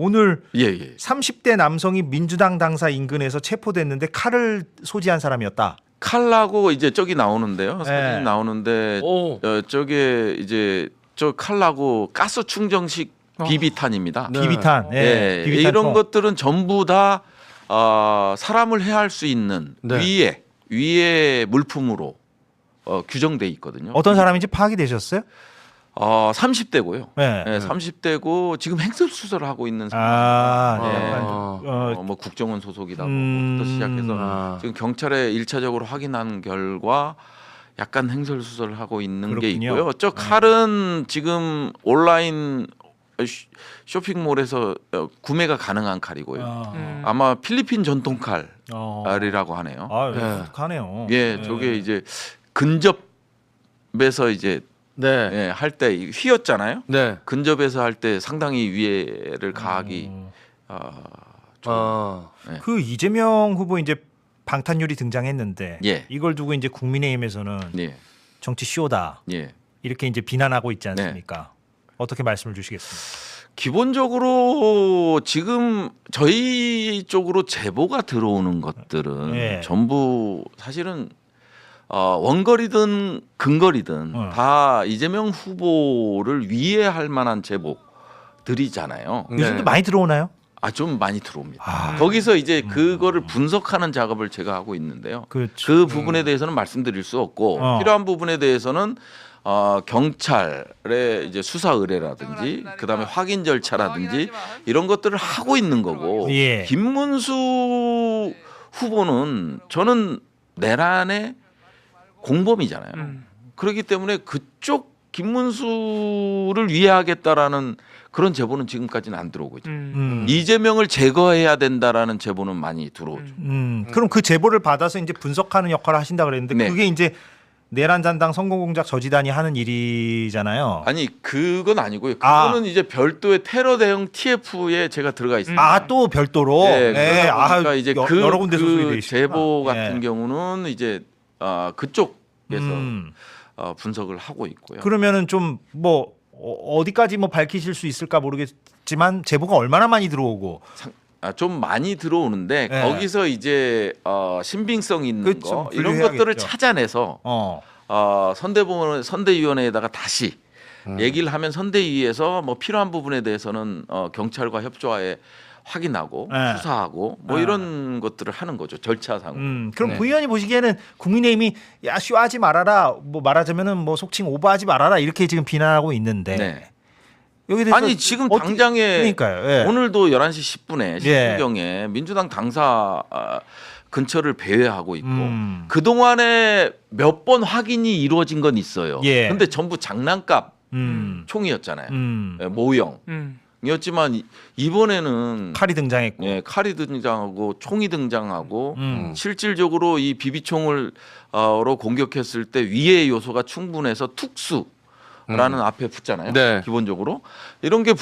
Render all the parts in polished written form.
오늘 예. 30대 남성이 민주당 당사 인근에서 체포됐는데 칼을 소지한 사람이었다. 칼라고 이제 저기 나오는데요. 사진 네. 나오는데 저게 이제 저 칼라고 가스 충전식 비비탄입니다. 네. 비비탄. 예, 비비탄 이런 총. 것들은 전부 다 사람을 해할 수 있는 네. 위에 물품으로 규정돼 있거든요. 어떤 사람인지 파악이 되셨어요? 30대고요. 네. 네, 30대고 지금 행설수설을 하고 있는 상황. 아, 뭐 국정원 소속이다 음. 뭐부터 시작해서 지금 경찰에 1차적으로 확인한 결과 약간 행설수설을 하고 있는 게 그렇군요. 있고요. 저 칼은 지금 온라인 쇼핑몰에서 구매가 가능한 칼이고요. 아마 필리핀 전통 칼이라고 하네요. 아, 가네요. 예, 저게 이제 근접에서 이제 네. 할 때 휘었잖아요. 네. 근접에서 할 때 상당히 위해를 가하기 그 이재명 후보 이제 방탄유리 등장했는데 예. 이걸 두고 이제 국민의힘에서는 예. 정치 쇼다 예. 이렇게 이제 비난하고 있지 않습니까? 어떻게 말씀을 주시겠습니까? 기본적으로 지금 저희 쪽으로 제보가 들어오는 것들은 예. 전부 사실은 원거리든 근거리든 다 이재명 후보를 위해할 만한 제보들이잖아요. 요즘도 많이 들어오나요? 좀 많이 들어옵니다. 거기서 이제 그거를 분석하는 작업을 제가 하고 있는데요. 그렇죠. 그 부분에 대해서는 말씀드릴 수 없고 필요한 부분에 대해서는 경찰의 이제 수사 의뢰라든지 그다음에 확인 절차라든지 이런 것들을 하고 있는 거고 예. 김문수 후보는 저는 내란의 공범이잖아요. 그렇기 때문에 그쪽 김문수를 위해하겠다라는 그런 제보는 지금까지는 안 들어오고 있죠. 이재명을 제거해야 된다라는 제보는 많이 들어오죠. 그럼 그 제보를 받아서 이제 분석하는 역할을 하신다 그랬는데 네. 그게 이제 내란 잔당 선거공작 저지단이 하는 일이잖아요. 아니 그건 아니고요. 그거는 이제 별도의 테러 대응 TF에 제가 들어가 있습니다. 또 별도로. 네, 그러니까 이제 여러 군데서 그 소개돼 제보 있구나. 같은 예. 경우는 이제 그쪽에서 음. 분석을 하고 있고요. 그러면은 좀 뭐 어디까지 뭐 밝히실 수 있을까 모르겠지만 제보가 얼마나 많이 들어오고 좀 많이 들어오는데 네. 거기서 이제 신빙성 있는 그쵸, 거 이런 분류해야겠죠. 것들을 찾아내서 선대위원회에다가 다시 얘기를 하면 선대위에서 뭐 필요한 부분에 대해서는 경찰과 협조하에 확인하고 네. 수사하고 뭐 이런 것들을 하는 거죠 절차상. 그럼 부의원이 보시기에는 국민의힘이 야 쇼하지 말아라 뭐 말하자면은 뭐 속칭 오버하지 말아라 이렇게 지금 비난하고 있는데 네. 여기 대해서 아니 지금 당장에 그러니까요. 예. 오늘도 11시 10분에 예. 10분경에 민주당 당사 근처를 배회하고 있고 그동안에 몇 번 확인이 이루어진 건 있어요. 예. 근데 전부 장난감 총이었잖아요. 모형. 이었지만 이번에는 칼이 등장했고 칼이 등장하고 총이 등장하고 실질적으로 이 비비총으로 공격했을 때 위의 요소가 충분해서 특수라는 앞에 붙잖아요. 네. 기본적으로 이런 게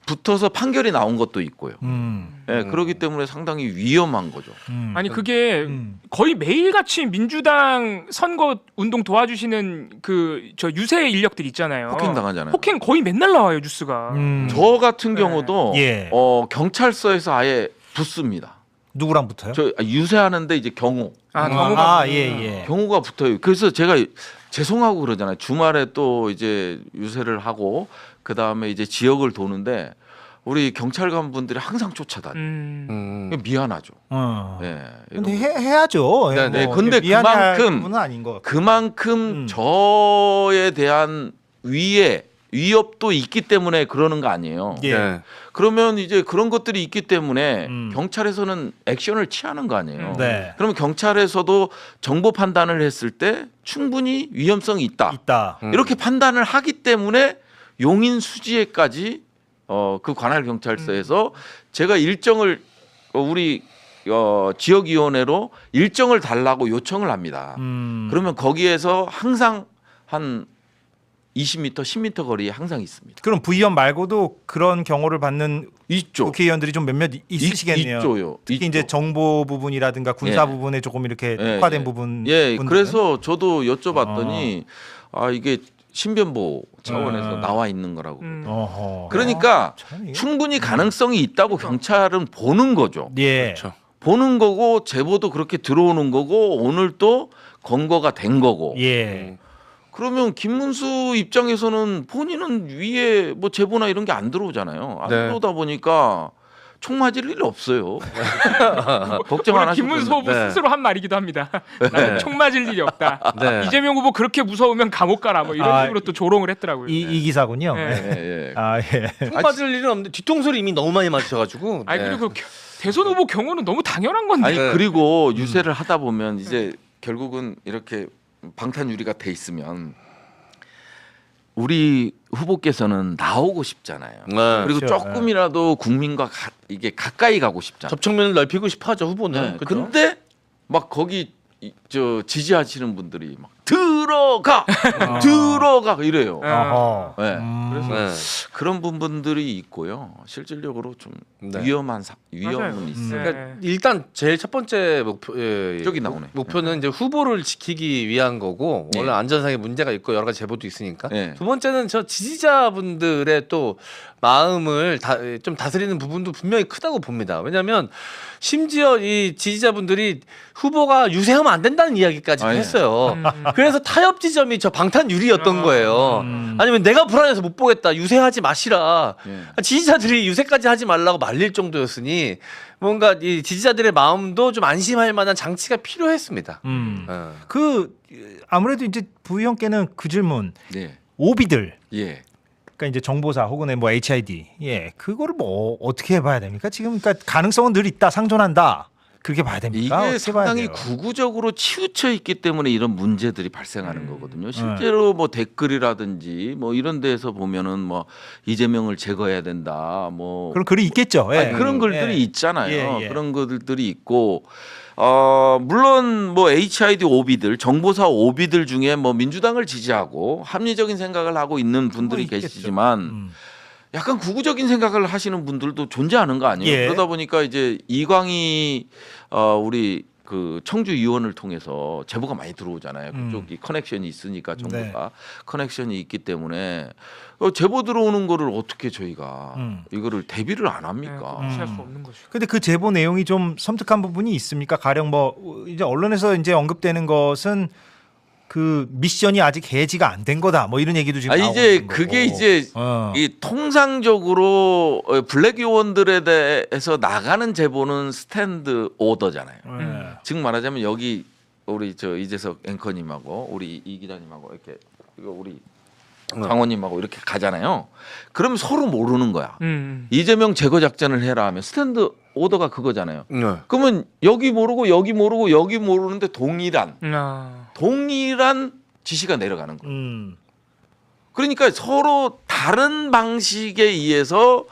붙어서 판결이 나온 것도 있고요. 그렇기 때문에 상당히 위험한 거죠. 아니 그게 거의 매일같이 민주당 선거 운동 도와주시는 저 유세 인력들 있잖아요. 폭행 당하잖아요. 폭행 거의 맨날 나와요 뉴스가. 저 같은 경우도 예. 경찰서에서 아예 붙습니다. 누구랑 붙어요? 저 유세하는데 이제 경호가 예. 경호가 붙어요. 그래서 제가 죄송하고 그러잖아요. 주말에 또 이제 유세를 하고 그 다음에 이제 지역을 도는데 우리 경찰관 분들이 항상 쫓아다녀. 미안하죠. 근데 이런 해야죠. 네, 뭐 근데 미안할 그만큼 부분은 아닌 것 같고. 그만큼 저에 대한 위협도 있기 때문에 그러는 거 아니에요. 예. 네. 그러면 이제 그런 것들이 있기 때문에 경찰에서는 액션을 취하는 거 아니에요. 네. 그러면 경찰에서도 정보 판단을 했을 때 충분히 위험성이 있다. 이렇게 판단을 하기 때문에 용인 수지에까지 그 관할 경찰서에서 제가 일정을 우리 지역위원회로 일정을 달라고 요청을 합니다. 그러면 거기에서 항상 한 20m, 10m 거리에 항상 있습니다. 그럼 부의원 말고도 그런 경호를 받는 있죠. 국회의원들이 좀 몇몇 있으시겠네요. 있죠요. 특히 이제 정보 부분이라든가 군사 부분에 조금 이렇게 특화된 부분. 그래서 저도 여쭤봤더니 이게 신변보호 차원에서 나와 있는 거라고. 어허. 그러니까 참 이게- 충분히 가능성이 있다고 경찰은 보는 거죠. 예. 그렇죠. 보는 거고 제보도 그렇게 들어오는 거고 오늘 또 검거가 된 거고. 예. 그러면 김문수 입장에서는 본인은 위에 뭐 제보나 이런 게 안 들어오잖아요. 안 네. 들어오다 보니까 총 맞을 일이 없어요. 걱정 안 오늘 하셔도 김문수 됩니다. 후보 네. 스스로 한 말이기도 합니다. 나는 총 맞을 일이 없다. 네. 이재명 후보 그렇게 무서우면 감옥 가라 뭐 이런 아, 식으로 또 조롱을 했더라고요. 이 기사군요. 네. 예, 예. 아 예. 총 맞을 일은 없는데 뒤통수를 이미 너무 많이 맞으셔가지고. 아니 네. 그리고 대선 후보 경우는 너무 당연한 건데. 아니 네. 그리고 유세를 하다 보면 이제 결국은 이렇게 방탄 유리가 돼 있으면 우리 후보께서는 나오고 싶잖아요. 네. 그리고 그렇죠. 조금이라도 국민과 이게 가까이 가고 싶잖아요. 접촉면을 넓히고 싶어하죠 후보는. 네. 그죠? 근데 막 거기 저 지지하시는 분들이 막 들어가 들어가 이래요. 어허. 네. 그래서 네. 그런 부분들이 있고요. 실질적으로 좀 네. 위험은 맞아요. 있어요. 그러니까 일단 제일 첫 번째 목표 저기 나오네. 목표는 이제 후보를 지키기 위한 거고 예. 원래 안전상의 문제가 있고 여러 가지 제보도 있으니까. 예. 두 번째는 저 지지자분들의 또 마음을 좀 다스리는 부분도 분명히 크다고 봅니다. 왜냐하면 심지어 이 지지자분들이 후보가 유세하면 안 된다는 이야기까지 아, 예. 했어요. 그래서 타협 지점이 저 방탄 유리였던 거예요. 아니면 내가 불안해서 못 보겠다. 유세하지 마시라. 예. 지지자들이 유세까지 하지 말라고 말릴 정도였으니 뭔가 이 지지자들의 마음도 좀 안심할 만한 장치가 필요했습니다. 그 아무래도 이제 부의원께는 그 질문 네. 오비들 예. 그러니까 이제 정보사 혹은 뭐 HID 예 그거를 뭐 어떻게 봐야 됩니까? 지금 그러니까 가능성은 늘 있다 상존한다 그렇게 봐야 됩니까? 이게 어떻게 봐야 상당히 돼요? 구구적으로 치우쳐 있기 때문에 이런 문제들이 발생하는 네. 거거든요. 실제로 뭐 댓글이라든지 뭐 이런 데에서 보면은 뭐 이재명을 제거해야 된다. 뭐 그런 글이 있겠죠. 예. 아니, 그런 글들이 예. 있잖아요. 예, 예. 그런 글들이 있고 물론 뭐 HID 오비들, 정보사 오비들 중에 뭐 민주당을 지지하고 합리적인 생각을 하고 있는 분들이 있겠죠. 계시지만 약간 구구적인 생각을 하시는 분들도 존재하는 거 아니에요. 예. 그러다 보니까 이제 이광희 우리 그 청주 의원을 통해서 제보가 많이 들어오잖아요. 그쪽이 커넥션이 있으니까 정부가 커넥션이 있기 때문에 제보 들어오는 거를 어떻게 저희가 이거를 대비를 안 합니까? 무시할 수 없는 거죠. 근데 그 제보 내용이 좀 섬뜩한 부분이 있습니까? 가령 뭐 이제 언론에서 이제 언급되는 것은 그 미션이 아직 해지가 안 된 거다. 뭐 이런 얘기도 지금 나오고 이제 있는 거고. 그게 이제 이 통상적으로 블랙 요원들에 대해서 나가는 제보는 스탠드 오더잖아요. 즉 말하자면 여기 우리 저 이재석 앵커님하고 우리 이 기자님하고 이렇게 이거 우리 장원님하고 이렇게 가잖아요. 그럼 서로 모르는 거야. 이재명 제거 작전을 해라 하면 스탠드 오더가 그거잖아요. 네. 그러면 여기 모르고 여기 모르고 여기 모르는데 동일한 지시가 내려가는 거예요. 그러니까 서로 다른 방식에 의해서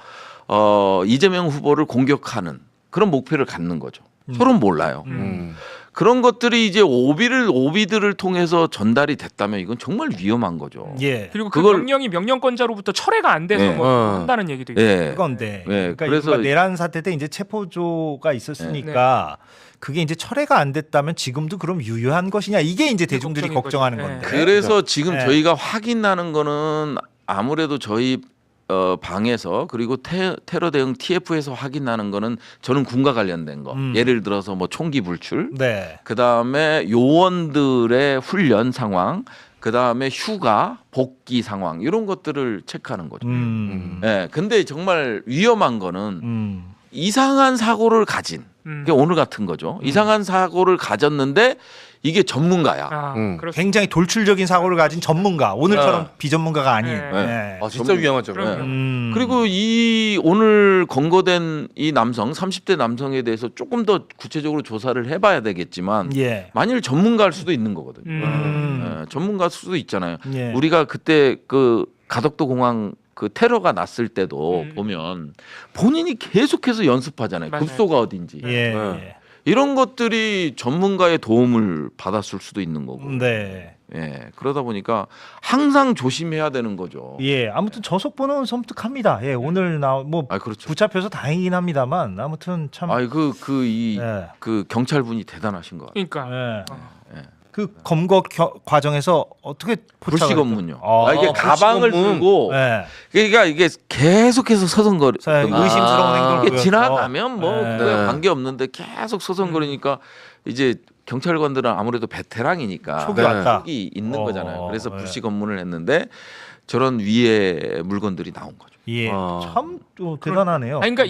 이재명 후보를 공격하는 그런 목표를 갖는 거죠. 서로는 몰라요. 그런 것들이 이제 오비들을 통해서 전달이 됐다면 이건 정말 위험한 거죠. 예. 그리고 그 명령이 명령권자로부터 철회가 안 돼서 예. 뭐 한다는 얘기도 있고. 예. 그건데. 네, 그러니까 그래서 내란 사태 때 이제 체포조가 있었으니까 그게 이제 철회가 안 됐다면 지금도 그럼 유효한 것이냐 이게 이제 대중들이 걱정인 걱정하는 거죠. 건데. 그래서 지금 네. 저희가 확인나는 거는 아무래도 저희 방에서 그리고 테러 대응 TF에서 확인나는 거는 저는 군과 관련된 거. 예를 들어서 뭐 총기 불출, 네. 그다음에 요원들의 훈련 상황, 그다음에 휴가, 복귀 상황 이런 것들을 체크하는 거죠. 예. 근데 정말 위험한 거는 이상한 사고를 가진 그게 오늘 같은 거죠. 이상한 사고를 가졌는데 이게 전문가야. 그렇습니다. 굉장히 돌출적인 사고를 가진 전문가. 오늘처럼 비전문가가 아닌. 네. 네. 아, 진짜 위험하죠. 그럼요. 그리고 이 오늘 검거된 이 남성 30대 남성에 대해서 조금 더 구체적으로 조사를 해봐야 되겠지만 예. 만일 전문가일 수도 있는 거거든요. 예, 전문가일 수도 있잖아요. 예. 우리가 그때 그 가덕도 공항 그 테러가 났을 때도 보면 본인이 계속해서 연습하잖아요. 맞아요. 급소가 어딘지. 예. 네. 이런 것들이 전문가의 도움을 받았을 수도 있는 거고. 네. 예. 그러다 보니까 항상 조심해야 되는 거죠. 예. 아무튼 저 속보는 섬뜩합니다. 예. 오늘 뭐 아, 그렇죠. 붙잡혀서 다행이긴 합니다만 아무튼 참. 아이 그 예. 경찰분이 대단하신 것 같아요. 그러니까 예. 그 검거 과정에서 어떻게 포착을 불시 검문요. 했죠? 이게 가방을 불시 검문. 들고 네. 그러니까 이게 계속해서 서성거리는 의심스러운 행동을 이게 보여서. 지나가면 뭐 네. 그거야 관계 없는데 계속 서성거리니까 이제 경찰관들은 아무래도 베테랑이니까 촉이 왔다. 촉이 있는 거잖아요. 그래서 네. 불시 검문을 했는데 저런 위에 물건들이 나온 거죠. 예, 아. 참 대단하네요. 아니, 그러니까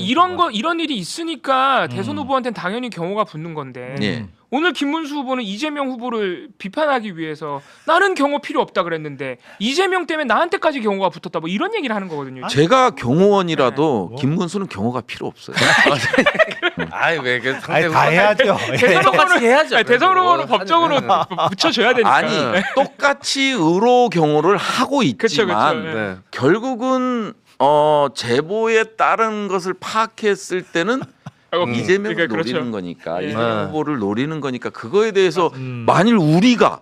이런 일이 있으니까 대선 후보한테는 당연히 경호가 붙는 건데 예. 오늘 김문수 후보는 이재명 후보를 비판하기 위해서 나는 경호 필요 없다 그랬는데 이재명 때문에 나한테까지 경호가 붙었다 뭐 이런 얘기를 하는 거거든요. 제가 경호원이라도 뭐? 김문수는 경호가 필요 없어요. 아이 왜 그 아니, 상대 다 해야죠. 대선 똑같이 후보는 해야죠. 아니, 대선 후보는 그래도. 법적으로 붙여줘야 되니까. 아니 똑같이 의로 경호를 하고 그쵸, 있지만 그쵸. 네. 결국은 제보에 따른 것을 파악했을 때는 이재명을 그러니까 노리는 그렇죠. 거니까 예. 이재명 후보를 노리는 거니까 그거에 대해서 음. 만일 우리가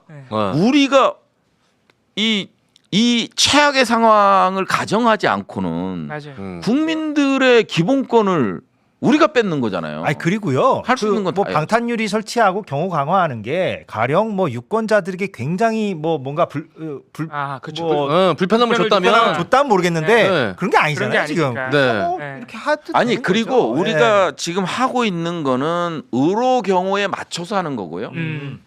이 최악의 상황을 가정하지 않고는 맞아요. 국민들의 기본권을 우리가 뺏는 거잖아요. 아니 그리고요. 할수 있는 건 뭐 다 해요. 방탄유리 설치하고 경호 강화하는 게 가령 뭐 유권자들에게 굉장히 뭐 뭔가 아, 그렇죠. 뭐 불편함을 불편을 줬다면 줬다면 모르겠는데 네. 그런 게 아니잖아요 그런 게 지금. 아니니까. 네. 뭐 네. 이렇게 하듯 아니 되는 그리고 거죠. 우리가 지금 하고 있는 거는 의로 경호에 맞춰서 하는 거고요.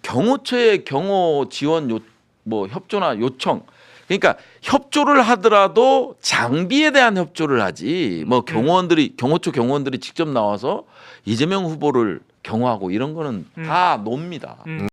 경호처의 경호 지원 뭐 협조나 요청 그러니까 협조를 하더라도 장비에 대한 협조를 하지 뭐 경호처 경호원들이 직접 나와서 이재명 후보를 경호하고 이런 거는 다 놉니다.